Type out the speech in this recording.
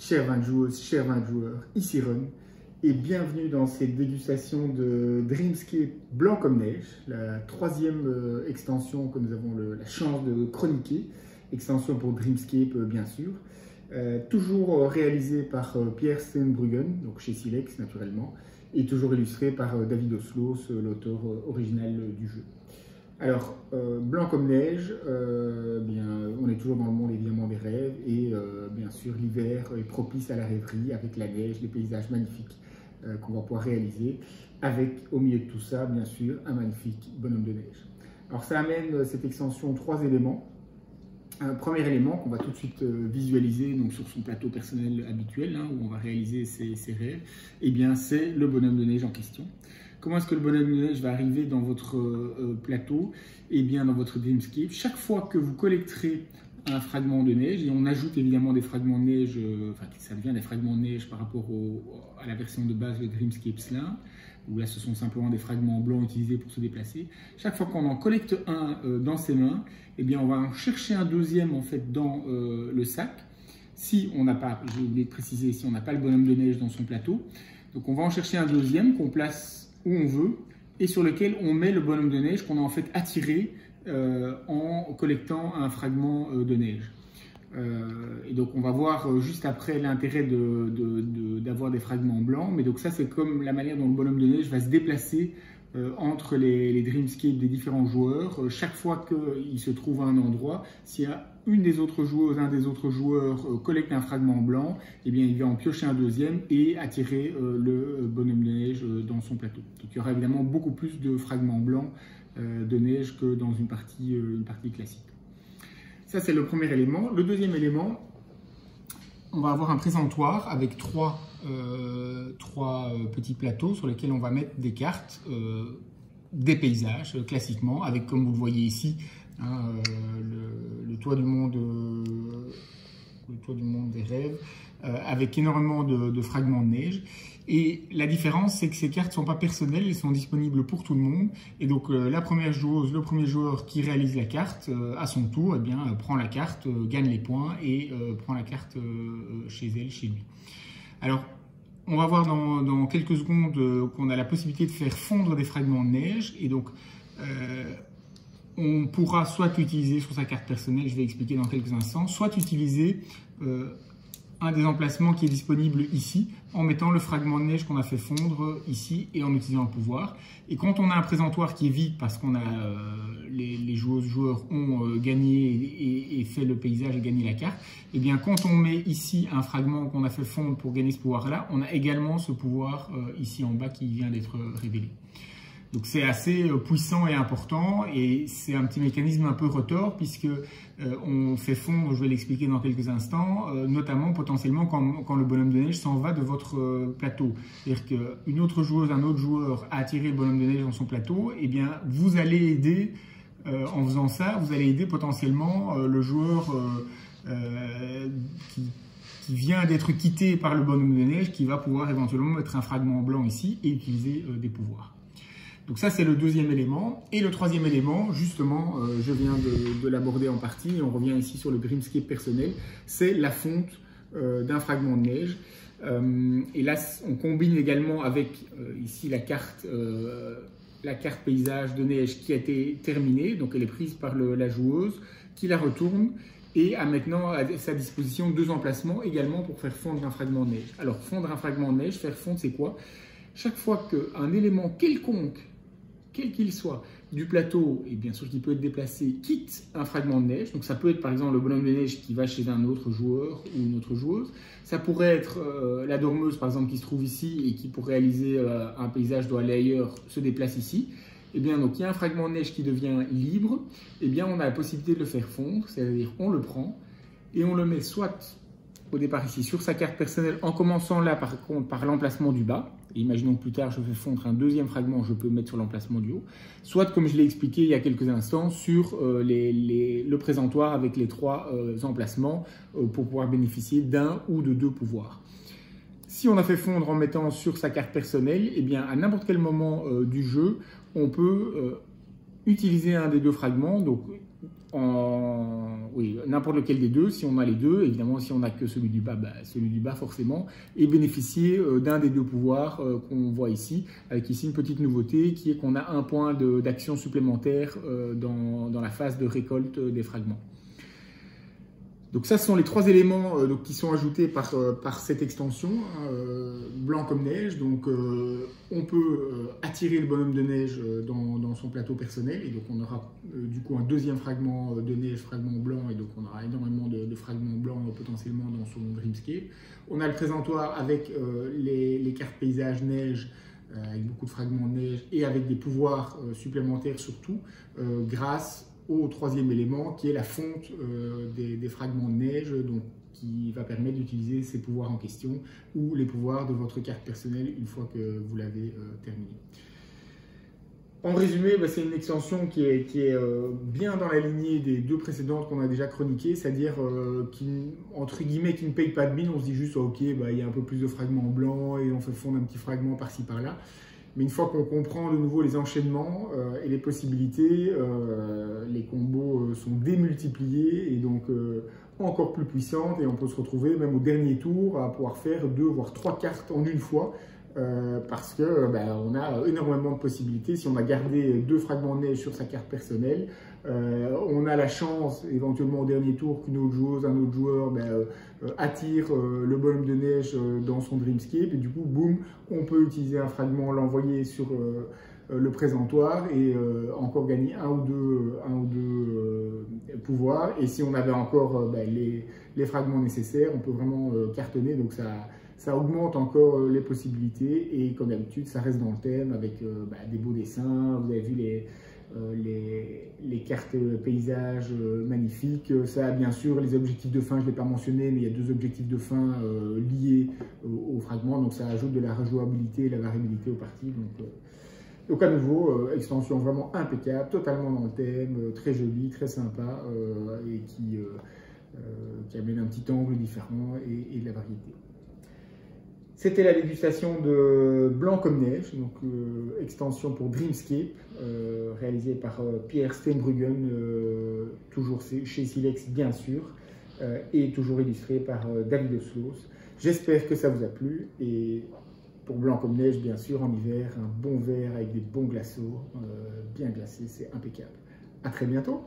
Chers 20 joueuses, chers 20 joueurs, ici Ron, et bienvenue dans cette dégustation de Dreamscape blanc comme neige, la troisième extension que nous avons la chance de chroniquer, extension pour Dreamscape bien sûr, toujours réalisée par Pierre Steenbruggen, donc chez Silex naturellement, et toujours illustrée par David Oslos, l'auteur original du jeu. Alors, blanc comme neige, on est toujours dans le monde évidemment des rêves et bien sûr l'hiver est propice à la rêverie avec la neige, les paysages magnifiques qu'on va pouvoir réaliser avec au milieu de tout ça bien sûr un magnifique bonhomme de neige. Alors ça amène cette extension 3 éléments. Un premier élément qu'on va tout de suite visualiser donc sur son plateau personnel habituel où on va réaliser ses rêves, et bien c'est le bonhomme de neige en question. Comment est-ce que le bonhomme de neige va arriver dans votre plateau? Et bien dans votre Dreamscape, chaque fois que vous collecterez un fragment de neige, et on ajoute évidemment des fragments de neige, ça devient des fragments de neige par rapport à la version de base de Dreamscape Slim, où là ce sont simplement des fragments blancs utilisés pour se déplacer. Chaque fois qu'on en collecte un dans ses mains, et bien on va en chercher un deuxième en fait dans le sac. Si on n'a pas, j'ai oublié de préciser, si on n'a pas le bonhomme de neige dans son plateau, donc on va en chercher un deuxième qu'on place où on veut et sur lequel on met le bonhomme de neige qu'on a en fait attiré en collectant un fragment de neige. Et donc on va voir juste après l'intérêt d'avoir des fragments blancs, mais donc ça c'est comme la manière dont le bonhomme de neige va se déplacer entre les Dreamscape des différents joueurs. Chaque fois qu'il se trouve à un endroit, s'il y a une des autres joueuses, un des autres joueurs collecte un fragment blanc, et bien il va en piocher un deuxième et attirer le bonhomme de neige dans son plateau. Donc il y aura évidemment beaucoup plus de fragments blancs de neige que dans une partie classique. Ça c'est le premier élément. Le deuxième élément, on va avoir un présentoir avec trois petits plateaux sur lesquels on va mettre des cartes, des paysages classiquement, avec comme vous le voyez ici, le toit du monde des rêves, avec énormément de fragments de neige. Et la différence, c'est que ces cartes ne sont pas personnelles, elles sont disponibles pour tout le monde. Et donc la première joueuse, le premier joueur qui réalise la carte, à son tour, prend la carte, gagne les points et prend la carte chez elle, chez lui. Alors, on va voir dans quelques secondes qu'on a la possibilité de faire fondre des fragments de neige. Et donc, on pourra soit utiliser sur sa carte personnelle, je vais expliquer dans quelques instants, soit utiliser un des emplacements qui est disponible ici, en mettant le fragment de neige qu'on a fait fondre ici et en utilisant le pouvoir. Et quand on a un présentoir qui est vide parce qu'on a les joueurs ont gagné et fait le paysage et gagné la carte, et bien quand on met ici un fragment qu'on a fait fondre pour gagner ce pouvoir-là, on a également ce pouvoir ici en bas qui vient d'être révélé. Donc c'est assez puissant et important, et c'est un petit mécanisme un peu retors puisque on fait fondre, je vais l'expliquer dans quelques instants, notamment potentiellement quand le bonhomme de neige s'en va de votre plateau. C'est-à-dire qu'une autre joueuse, un autre joueur a attiré le bonhomme de neige dans son plateau, et bien vous allez aider, en faisant ça, vous allez aider potentiellement le joueur qui vient d'être quitté par le bonhomme de neige, qui va pouvoir éventuellement mettre un fragment blanc ici et utiliser des pouvoirs. Donc ça c'est le deuxième élément. Et le troisième élément, justement, je viens de l'aborder en partie, et on revient ici sur le Dreamscape personnel, c'est la fonte d'un fragment de neige. Et là on combine également avec ici la carte paysage de neige qui a été terminée, donc elle est prise par la joueuse, qui la retourne et a maintenant à sa disposition deux emplacements également pour faire fondre un fragment de neige. Alors fondre un fragment de neige, faire fondre c'est quoi? Chaque fois qu'un élément quelconque, quel qu'il soit, du plateau, et bien sûr qui peut être déplacé, quitte un fragment de neige, donc ça peut être par exemple le bonhomme de neige qui va chez un autre joueur ou une autre joueuse, ça pourrait être la dormeuse par exemple qui se trouve ici et qui pour réaliser un paysage doit aller ailleurs, se déplace ici, et bien donc il y a un fragment de neige qui devient libre, et bien on a la possibilité de le faire fondre, c'est-à-dire on le prend et on le met soit au départ ici sur sa carte personnelle, en commençant là par contre par l'emplacement du bas. Et imaginons que plus tard je fais fondre un deuxième fragment, je peux le mettre sur l'emplacement du haut, soit comme je l'ai expliqué il y a quelques instants sur le présentoir avec les trois emplacements pour pouvoir bénéficier d'un ou de deux pouvoirs. Si on a fait fondre en mettant sur sa carte personnelle, et bien à n'importe quel moment du jeu, on peut utiliser un des deux fragments. Donc oui, n'importe lequel des deux, si on a les deux. Évidemment, si on n'a que celui du bas, celui du bas forcément, et bénéficier d'un des deux pouvoirs qu'on voit ici, avec ici une petite nouveauté qui est qu'on a un point d'action supplémentaire dans la phase de récolte des fragments. Donc ça, ce sont les trois éléments qui sont ajoutés par cette extension, blanc comme neige. Donc on peut attirer le bonhomme de neige dans son plateau personnel, et donc on aura du coup un deuxième fragment de neige, fragment blanc, et donc on aura énormément de fragments blancs potentiellement dans son Dreamscape. On a le présentoir avec les cartes paysage neige, avec beaucoup de fragments de neige, et avec des pouvoirs supplémentaires surtout, grâce au troisième élément qui est la fonte des fragments de neige, donc qui va permettre d'utiliser ces pouvoirs en question ou les pouvoirs de votre carte personnelle une fois que vous l'avez terminé. En résumé, c'est une extension qui est bien dans la lignée des deux précédentes qu'on a déjà chroniquées, c'est-à-dire entre guillemets qui ne paye pas de mine. On se dit juste ok, il y a un peu plus de fragments blancs et on fait fondre un petit fragment par-ci par-là. Mais une fois qu'on comprend de nouveau les enchaînements et les possibilités, les combos sont démultipliés et donc encore plus puissantes, et on peut se retrouver même au dernier tour à pouvoir faire 2 voire 3 cartes en une fois parce que on a énormément de possibilités. Si on a gardé 2 fragments de neige sur sa carte personnelle, on a la chance éventuellement au dernier tour qu'une autre joueuse, un autre joueur attire le bonhomme de neige dans son Dreamscape, et du coup boum, on peut utiliser un fragment, l'envoyer sur le présentoir et encore gagner un ou deux pouvoirs. Et si on avait encore les fragments nécessaires, on peut vraiment cartonner. Donc ça augmente encore les possibilités, et comme d'habitude ça reste dans le thème avec des beaux dessins. Vous avez vu les cartes paysages magnifiques. Ça a bien sûr les objectifs de fin, je ne l'ai pas mentionné, mais il y a 2 objectifs de fin liés aux fragments, donc ça ajoute de la rejouabilité et de la variabilité aux parties. Donc à nouveau, extension vraiment impeccable, totalement dans le thème, très jolie, très sympa, et qui amène un petit angle différent et de la variété. C'était la dégustation de Blanc comme neige, donc extension pour Dreamscape, réalisée par Pierre Steenbruggen, toujours chez Silex bien sûr, et toujours illustré par David Oslos. J'espère que ça vous a plu, et pour Blanc comme neige, bien sûr, en hiver, un bon verre avec des bons glaçons, bien glacés, c'est impeccable. À très bientôt.